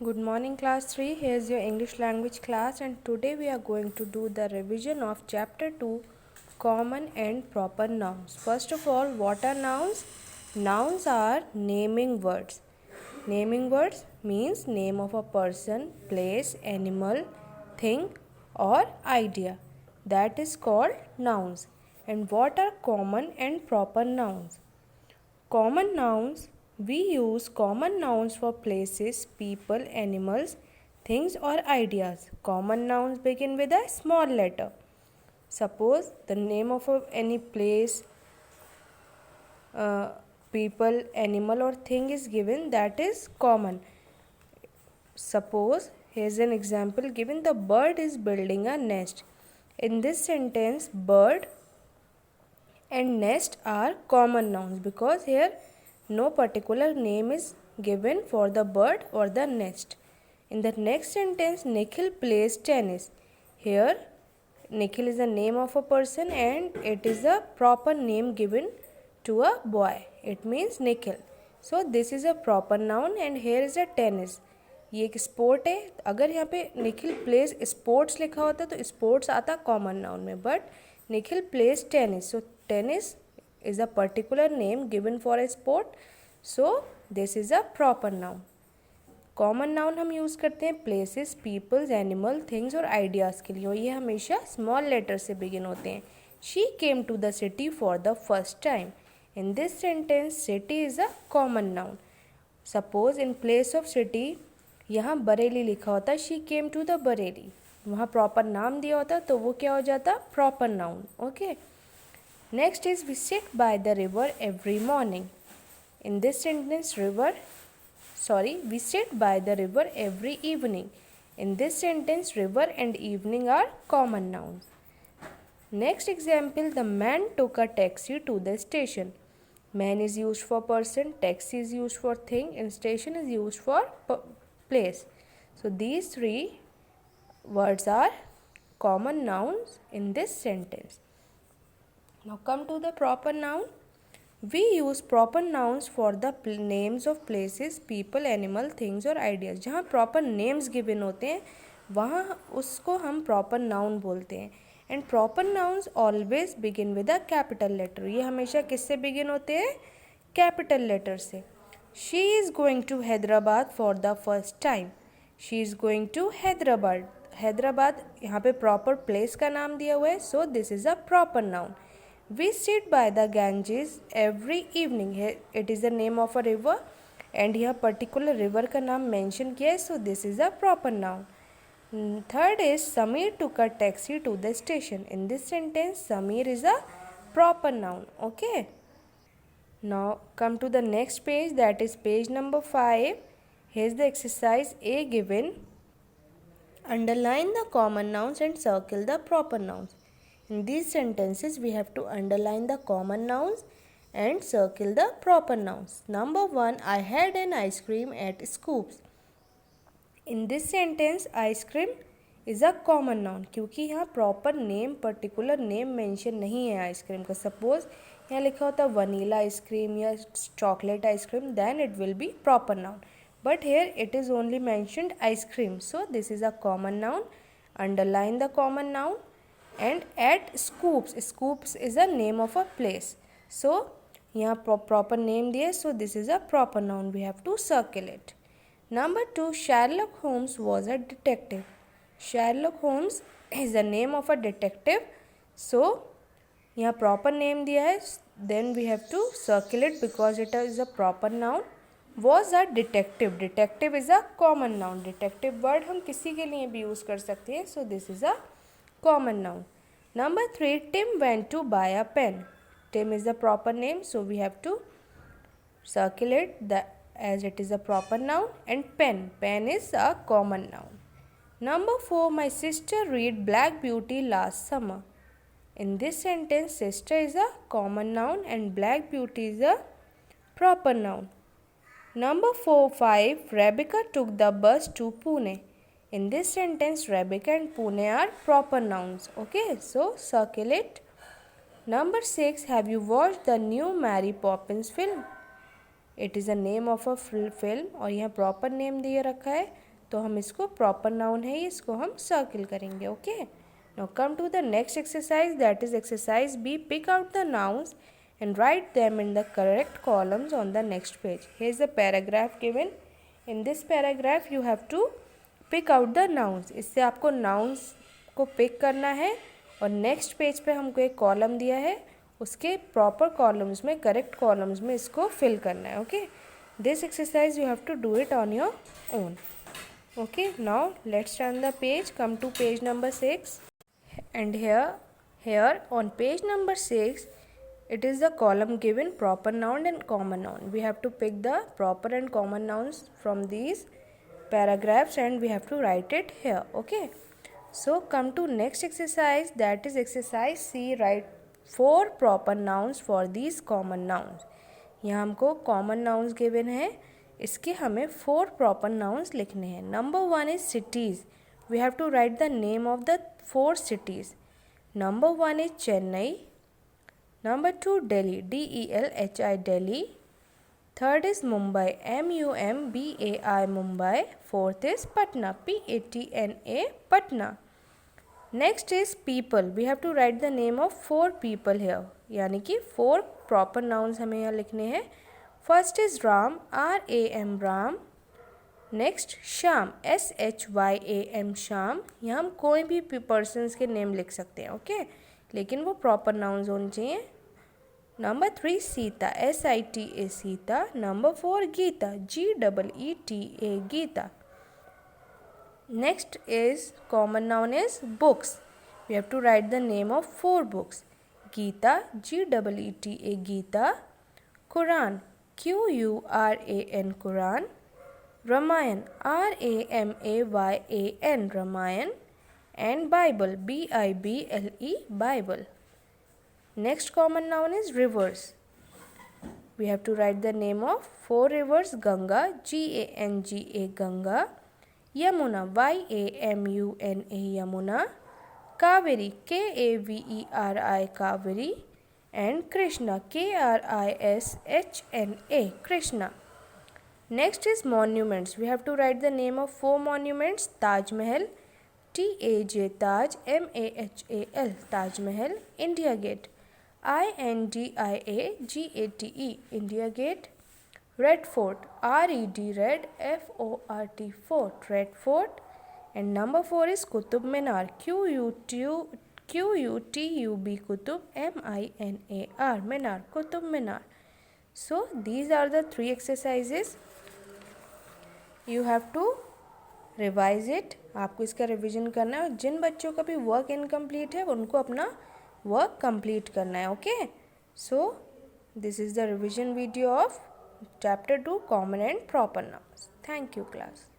Good morning class 3. Here's your English language class and today we are going to do the revision of chapter 2 common and proper nouns. First of all, what are nouns? Nouns are naming words. Naming words means name of a person, place, animal, thing or idea. That is called nouns. And what are common and proper nouns? Common nouns. We use common nouns for places, people, animals, things or ideas. Common nouns begin with a small letter. Suppose the name of any place, people, animal or thing is given, that is common. Suppose here's an example given: the bird is building a nest. In this sentence, bird and nest are common nouns because here no particular name is given for the bird or the nest. In the next sentence, Nikhil plays tennis. Here, Nikhil is the name of a person and it is a proper name given to a boy. It means Nikhil. So, this is a proper noun and here is a tennis. ये एक sport है. अगर यहाँ पे Nikhil pledge sports लिखा होता तो sports आता कॉमन नाउन में, but Nikhil plays tennis. So tennis is a particular name given for a sport, so this is a proper noun. Common noun हम यूज़ करते हैं प्लेसेस, पीपल्स, एनिमल, थिंग्स और ideas के लिए और ये हमेशा स्मॉल लेटर से बिगिन होते हैं. She came to the city for the first time. In this sentence city is a common noun. Suppose in place of city यहाँ बरेली लिखा होता, she came to the Bareilly. वहाँ प्रॉपर नाम दिया होता तो वो क्या हो जाता, proper noun. Okay. Next is we sit by the river every morning. In this sentence, we sit by the river every evening. In this sentence, river and evening are common nouns. Next example, the man took a taxi to the station. Man is used for person, taxi is used for thing, and station is used for place. So these three words are common nouns in this sentence. Now come to the proper noun. We use proper nouns for the names of places, people, animal, things और ideas. जहाँ proper names given होते हैं वहाँ उसको हम proper noun बोलते हैं. And proper nouns always begin with a capital letter. ये हमेशा किससे begin होते हैं, capital letter से. She is going to Hyderabad for the first time. She is going to Hyderabad. Hyderabad यहाँ पे proper place का नाम दिया हुआ है, so this is a proper noun. We sit by the Ganges every evening. It is the name of a river and here particular river का नाम mention किया है, so this is a proper noun. Third is Samir took a taxi to the station. In this sentence, Samir is a proper noun. Okay. Now come to the next page, that is page number 5. Here's the exercise A given. Underline the common nouns and circle the proper nouns. In these sentences, we have to underline the common nouns and circle the proper nouns. Number 1, I had an ice cream at Scoops. In this sentence, ice cream is a common noun क्योंकि यहाँ proper name, particular name mention नहीं है ice cream का. Suppose यहाँ लिखा होता vanilla ice cream या chocolate ice cream, then it will be proper noun. But here it is only mentioned ice cream, so this is a common noun. Underline the common noun. And at Scoops, Scoops is a name of a place. So यहाँ proper name दिए, so this is a proper noun. We have to circle it. Number 2, Sherlock Holmes was a detective. Sherlock Holmes is the name of a detective. So यहाँ proper name दिया है, then we have to circle it because it is a proper noun. Was a detective. Detective is a common noun. Detective word हम किसी के लिए भी use कर सकते हैं. So this is a common noun. Number 3, Tim went to buy a pen. Tim is the proper name, so we have to circle it as it is a proper noun. And pen is a common noun. Number 4, my sister read Black Beauty last summer. In this sentence, sister is a common noun and Black Beauty is a proper noun. Number 5, Rebecca took the bus to Pune. In this sentence, Rebecca and Pune are proper nouns. Okay, so circle it. Number 6, have you watched the new Mary Poppins film? It is a name of a film और यहाँ proper name दिए रखा है, तो हम इसको proper noun है, इसको हम सर्किल करेंगे. Okay, now come to the next exercise, that is exercise B. Pick out the nouns and write them in the correct columns on the next page. Here is the paragraph given. In this paragraph you have to pick out the nouns. इससे आपको nouns को pick करना है और next page पे हमको एक column दिया है, उसके प्रॉपर कॉलम्स में, करेक्ट कॉलम्स में इसको फिल करना है. Okay, this exercise you have to do it on your own. Okay, now let's turn the page. Come to page number 6 and here on page number 6 it is the column given proper noun and common noun. We have to pick the proper and common nouns from these paragraphs and we have to write it here. Okay, so come to next exercise, that is exercise C. Write 4 proper nouns for these common nouns. यहाँ हमको common nouns given है, इसके हमें 4 proper nouns लिखने हैं. Number 1 is cities. We have to write the name of the 4 cities. Number 1 is Chennai. Number 2 Delhi, D-E-L-H-I, Delhi. Third is Mumbai, M-U-M-B-A-I, Mumbai. Fourth is Patna, P-A-T-N-A, Patna. Next is people. We have to write the name of 4 people here. यानी कि 4 proper nouns हमें यहाँ लिखने हैं. First is Ram, R-A-M, Ram. Next Sham, S-H-Y-A-M, Sham. यहाँ हम कोई भी persons के name लिख सकते हैं. ओके, लेकिन वो प्रॉपर नाउन्स होने चाहिए. Number 3 Sita, S-I-T-A, Sita. Number 4 Geeta, G-E-E-T-A, Geeta. Next is common noun is books. We have to write the name of 4 books. Geeta, G-E-E-T-A, Geeta. Quran, Q-U-R-A-N, Quran. Ramayan, R-A-M-A-Y-A-N, Ramayan. And Bible, B-I-B-L-E, Bible. Next common noun is rivers. We have to write the name of 4 rivers. Ganga, G-A-N-G-A, Ganga. Yamuna, Y-A-M-U-N-A, Yamuna. Kaveri, K-A-V-E-R-I, Kaveri. And Krishna, K-R-I-S-H-N-A, Krishna. Next is monuments. We have to write the name of 4 monuments. Taj Mahal, T-A-J, Taj, M-A-H-A-L, Taj Mahal. India Gate, I-N-D-I-A-G-A-T-E, India Gate. Red Fort, R-E-D, Red, F-O-R-T, Fort, Red Fort. And number 4 is Qutub Minar, Q-U-T-U-B, Qutub, M-I-N-A-R, Minar, Qutub Minar. So these are the 3 exercises. You have to revise it. आपको इसका revision करना है और जिन बच्चों का भी work incomplete है उनको अपना वर्क कंप्लीट करना है. Okay, so this is the revision video of chapter 2 common and proper nouns. Thank you class.